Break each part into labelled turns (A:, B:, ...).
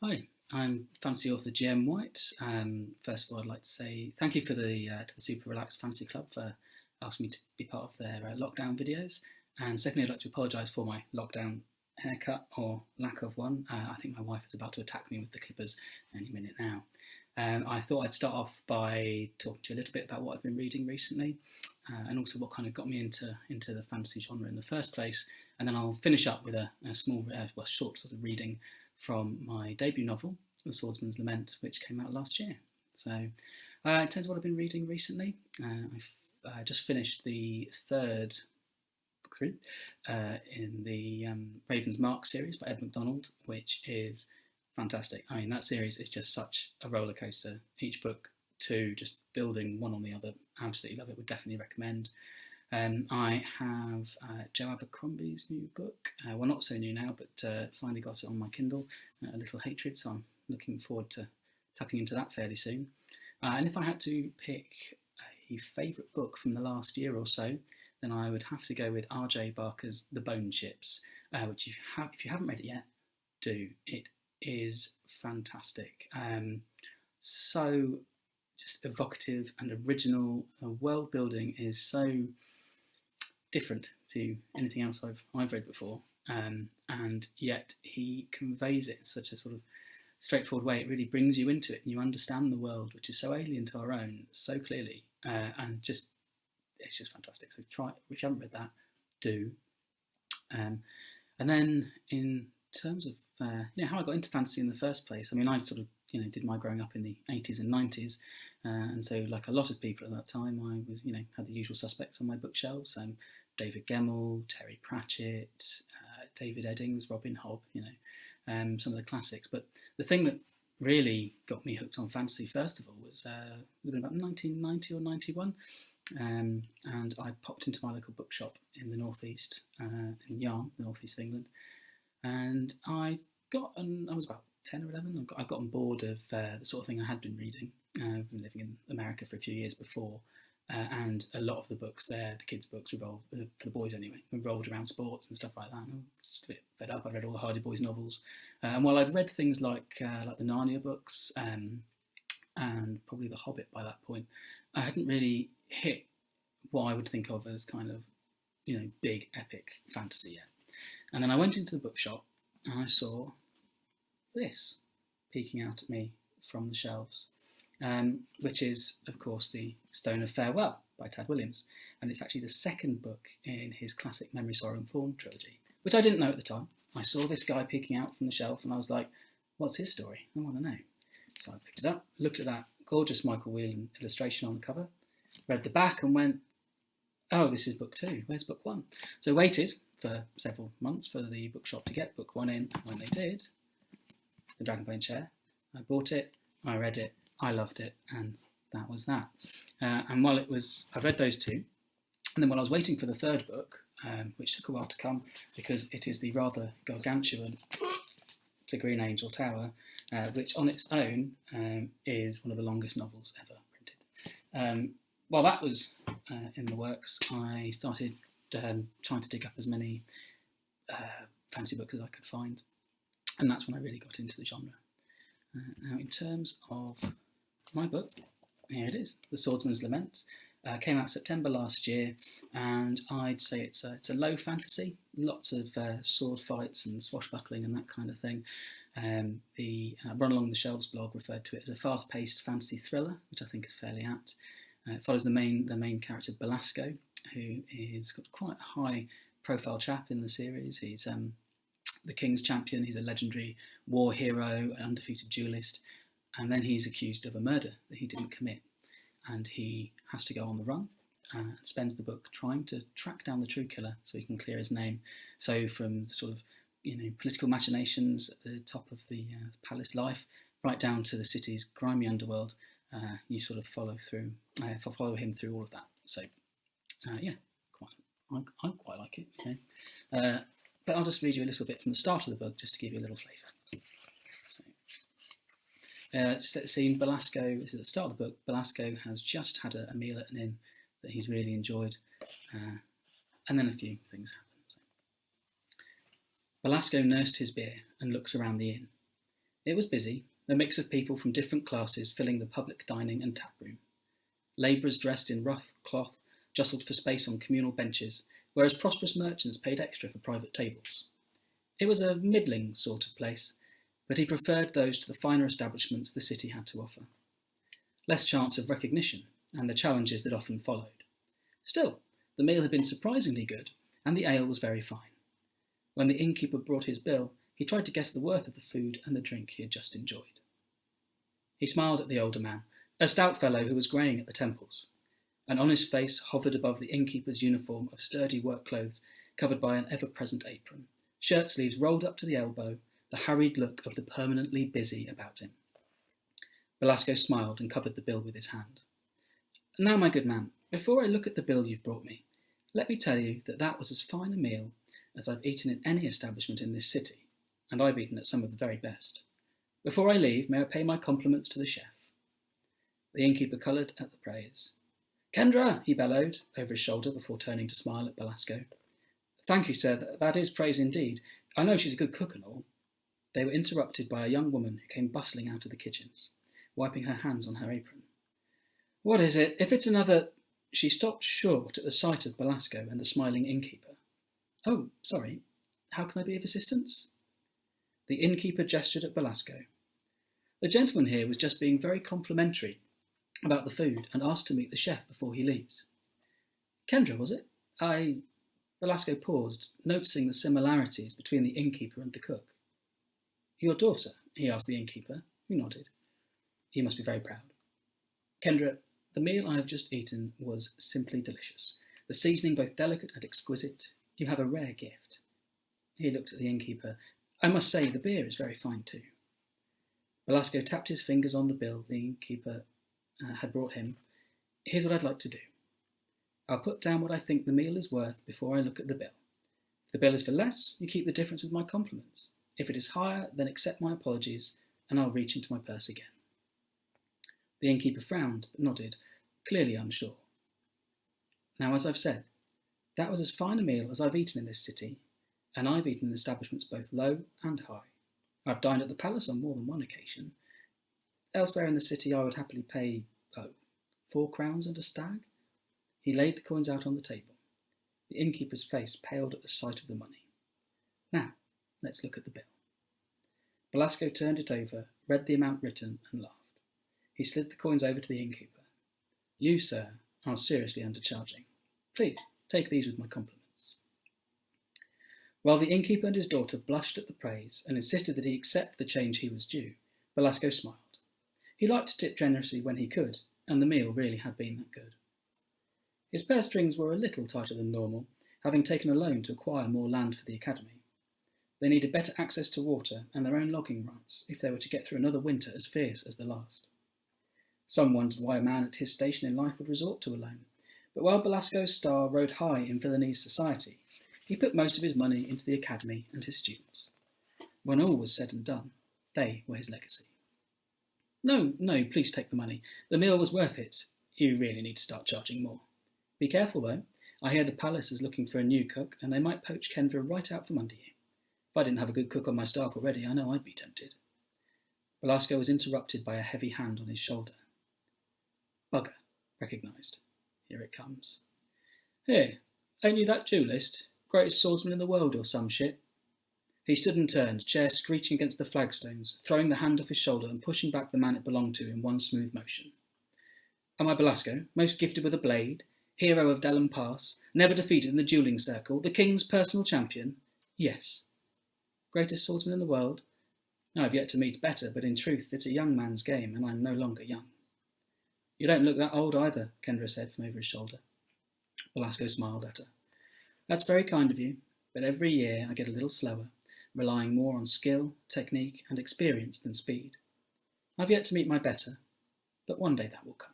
A: Hi, I'm fantasy author GM White. First of all, I'd like to say thank you to the Super Relaxed Fantasy Club for asking me to be part of their lockdown videos. And secondly, I'd like to apologise for my lockdown haircut or lack of one. I think my wife is about to attack me with the clippers any minute now. I thought I'd start off by talking to you a little bit about what I've been reading recently, and also what kind of got me into the fantasy genre in the first place. And then I'll finish up with a short sort of reading from my debut novel, The Swordsman's Lament, which came out last year. So, in terms of what I've been reading recently, I've just finished the third book through in the Raven's Mark series by Ed MacDonald, which is fantastic. I mean, that series is just such a roller coaster. Each book, two, just building one on the other. Absolutely love it. Would definitely recommend. I have Joe Abercrombie's new book. Well, not so new now, but finally got it on my Kindle, A Little Hatred, so I'm looking forward to tucking into that fairly soon. And if I had to pick a favourite book from the last year or so, then I would have to go with R.J. Barker's The Bone Ships, which if you haven't read it yet, do. It is fantastic. So just evocative and original. World building is so different to anything else I've read before, and yet he conveys it in such a sort of straightforward way. It really brings you into it, and you understand the world, which is so alien to our own, so clearly, and it's just fantastic. So try, if you haven't read that, do. And then in terms of how I got into fantasy in the first place, I mean, I sort of did my growing up in the 80s and 90s, and so like a lot of people at that time, I was had the usual suspects on my bookshelves. David Gemmell, Terry Pratchett, David Eddings, Robin Hobb, some of the classics. But the thing that really got me hooked on fantasy, first of all, was about 1990 or 91, and I popped into my local bookshop in the northeast, in Yarm, the northeast of England, and I was about 10 or 11. I got on board of the sort of thing I had been reading. I've been living in America for a few years before, and a lot of the books there, the kids' books, for the boys anyway, revolved around sports and stuff like that. And I was just a bit fed up. I'd read all the Hardy Boys novels, and while I'd read things like the Narnia books and probably The Hobbit by that point, I hadn't really hit what I would think of as kind of big epic fantasy yet. And then I went into the bookshop and I saw this peeking out at me from the shelves, which is, of course, The Stone of Farewell by Tad Williams. And it's actually the second book in his classic Memory, Sorrow and Thorn trilogy, which I didn't know at the time. I saw this guy peeking out from the shelf and I was like, what's his story? I want to know. So I picked it up, looked at that gorgeous Michael Whelan illustration on the cover, read the back and went, oh, this is book 2. Where's book 1? So waited for several months for the bookshop to get book 1 in. When they did, The Dragonbone Chair, I bought it, I read it, I loved it, and that was that. And while I read those two, and then while I was waiting for the third book, which took a while to come because it is the rather gargantuan The Green Angel Tower, which on its own is one of the longest novels ever printed. While that was in the works, I started trying to dig up as many fantasy books as I could find, and that's when I really got into the genre. Now, in terms of my book, here it is, The Swordsman's Lament. Came out September last year, and I'd say it's a low fantasy, lots of sword fights and swashbuckling and that kind of thing. The Run Along the Shelves blog referred to it as a fast-paced fantasy thriller, which I think is fairly apt. It follows the main character, Belasco, who is got quite a high-profile chap in the series. He's the King's Champion. He's a legendary war hero, an undefeated duelist, and then he's accused of a murder that he didn't commit, and he has to go on the run and spends the book trying to track down the true killer so he can clear his name. So from sort of political machinations at the top of the palace life, right down to the city's grimy underworld, you sort of follow him through all of that. So I quite like it. Okay? But I'll just read you a little bit from the start of the book just to give you a little flavour. Set the scene. Belasco, this is at the start of the book. Belasco has just had a meal at an inn that he's really enjoyed, and then a few things happen. So. Belasco nursed his beer and looked around the inn. It was busy, a mix of people from different classes filling the public dining and tap room. Labourers dressed in rough cloth jostled for space on communal benches, whereas prosperous merchants paid extra for private tables. It was a middling sort of place, but he preferred those to the finer establishments the city had to offer. Less chance of recognition, and the challenges that often followed. Still, the meal had been surprisingly good, and the ale was very fine. When the innkeeper brought his bill, he tried to guess the worth of the food and the drink he had just enjoyed. He smiled at the older man, a stout fellow who was greying at the temples, and on his face hovered above the innkeeper's uniform of sturdy work clothes covered by an ever-present apron, shirt sleeves rolled up to the elbow, the harried look of the permanently busy about him. Belasco smiled and covered the bill with his hand. Now, my good man, before I look at the bill you've brought me, let me tell you that that was as fine a meal as I've eaten in any establishment in this city, and I've eaten at some of the very best. Before I leave, may I pay my compliments to the chef? The innkeeper coloured at the praise. Kendra, he bellowed over his shoulder before turning to smile at Belasco. Thank you, sir, that is praise indeed. I know she's a good cook and all. They were interrupted by a young woman who came bustling out of the kitchens, wiping her hands on her apron. What is it? If it's another... She stopped short at the sight of Belasco and the smiling innkeeper. Oh, sorry. How can I be of assistance? The innkeeper gestured at Belasco. The gentleman here was just being very complimentary about the food and asked to meet the chef before he leaves. Kendra, was it? Belasco paused, noticing the similarities between the innkeeper and the cook. Your daughter? He asked the innkeeper, who nodded. You must be very proud. Kendra, the meal I have just eaten was simply delicious, the seasoning both delicate and exquisite. You have a rare gift. He looked at the innkeeper. I must say, the beer is very fine too. Belasco tapped his fingers on the bill the innkeeper had brought him. Here's what I'd like to do. I'll put down what I think the meal is worth before I look at the bill. If the bill is for less, you keep the difference with my compliments. If it is higher, then accept my apologies, and I'll reach into my purse again. The innkeeper frowned, but nodded, clearly unsure. Now, as I've said, that was as fine a meal as I've eaten in this city, and I've eaten in establishments both low and high. I've dined at the palace on more than one occasion. Elsewhere in the city I would happily pay, 4 crowns and a stag. He laid the coins out on the table. The innkeeper's face paled at the sight of the money. Now, let's look at the bill. Belasco turned it over, read the amount written, and laughed. He slid the coins over to the innkeeper. You, sir, are seriously undercharging. Please, take these with my compliments. While the innkeeper and his daughter blushed at the praise and insisted that he accept the change he was due, Belasco smiled. He liked to tip generously when he could, and the meal really had been that good. His purse strings were a little tighter than normal, having taken a loan to acquire more land for the academy. They needed better access to water and their own logging rights if they were to get through another winter as fierce as the last. Some wondered why a man at his station in life would resort to a loan, but while Belasco's star rode high in Villainese society, he put most of his money into the academy and his students. When all was said and done, they were his legacy. No, please take the money. The meal was worth it. You really need to start charging more. Be careful, though. I hear the palace is looking for a new cook, and they might poach Kendra right out from under you. If I didn't have a good cook on my staff already, I know I'd be tempted. Belasco was interrupted by a heavy hand on his shoulder. Bugger, recognised. Here it comes. Here, ain't you that duellist? Greatest swordsman in the world or some shit? He stood and turned, chair screeching against the flagstones, throwing the hand off his shoulder and pushing back the man it belonged to in one smooth motion. Am I Belasco, most gifted with a blade, hero of Delham Pass, never defeated in the duelling circle, the king's personal champion? Yes. Greatest swordsman in the world? I've yet to meet better, but in truth it's a young man's game, and I'm no longer young. You don't look that old either, Kendra said from over his shoulder. Belasco smiled at her. That's very kind of you, but every year I get a little slower, relying more on skill, technique, and experience than speed. I've yet to meet my better, but one day that will come.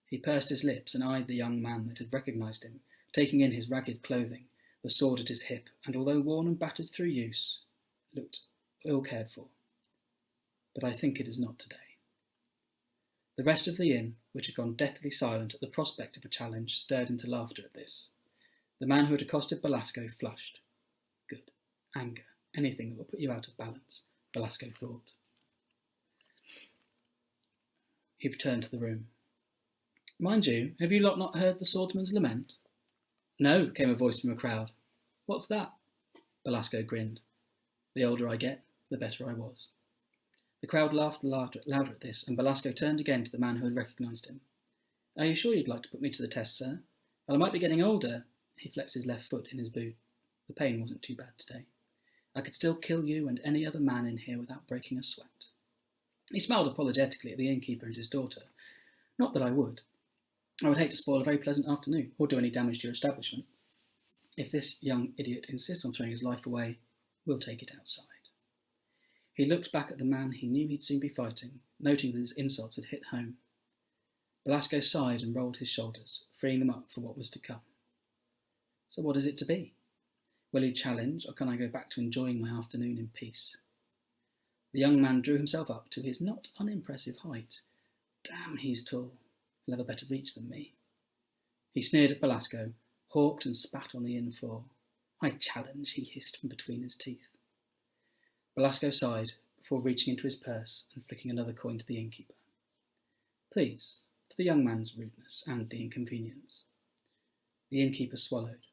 A: He pursed his lips and eyed the young man that had recognised him, taking in his ragged clothing, the sword at his hip, and although worn and battered through use, looked ill cared for. But I think it is not today. The rest of the inn, which had gone deathly silent at the prospect of a challenge, stirred into laughter at this. The man who had accosted Belasco flushed. Good. Anger. Anything that will put you out of balance. Belasco thought. He returned to the room. Mind you, have you lot not heard the Swordsman's Lament? No, came a voice from a crowd. What's that? Belasco grinned. The older I get, the better I was. The crowd laughed louder at this, and Belasco turned again to the man who had recognised him. Are you sure you'd like to put me to the test, sir? Well, I might be getting older. He flexed his left foot in his boot. The pain wasn't too bad today. I could still kill you and any other man in here without breaking a sweat. He smiled apologetically at the innkeeper and his daughter. Not that I would. I would hate to spoil a very pleasant afternoon, or do any damage to your establishment. If this young idiot insists on throwing his life away, we'll take it outside. He looked back at the man he knew he'd soon be fighting, noting that his insults had hit home. Belasco sighed and rolled his shoulders, freeing them up for what was to come. So what is it to be? Will you challenge, or can I go back to enjoying my afternoon in peace? The young man drew himself up to his not unimpressive height. Damn, he's tall. He'll have a better reach than me. He sneered at Belasco, hawked and spat on the inn floor. I challenge, he hissed from between his teeth. Belasco sighed before reaching into his purse and flicking another coin to the innkeeper. Please, for the young man's rudeness and the inconvenience. The innkeeper swallowed.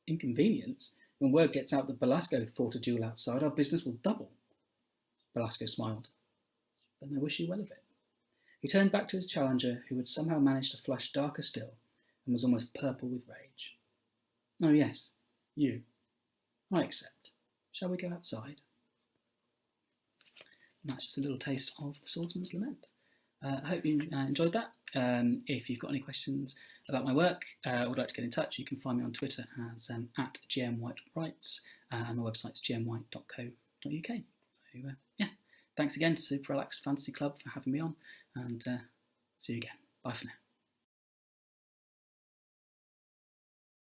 A: Inconvenience? When word gets out that Belasco fought a duel outside, our business will double. Belasco smiled. Then I wish you well of it. He turned back to his challenger, who had somehow managed to flush darker still and was almost purple with rage. Oh yes, you. I accept. Shall we go outside? And that's just a little taste of the Swordsman's Lament. I hope you enjoyed that. If you've got any questions about my work or would like to get in touch, you can find me on Twitter as at gmwhitewrites, and my website's gmwhite.co.uk. So yeah, thanks again to Super Relaxed Fantasy Club for having me on, and see you again. Bye for now.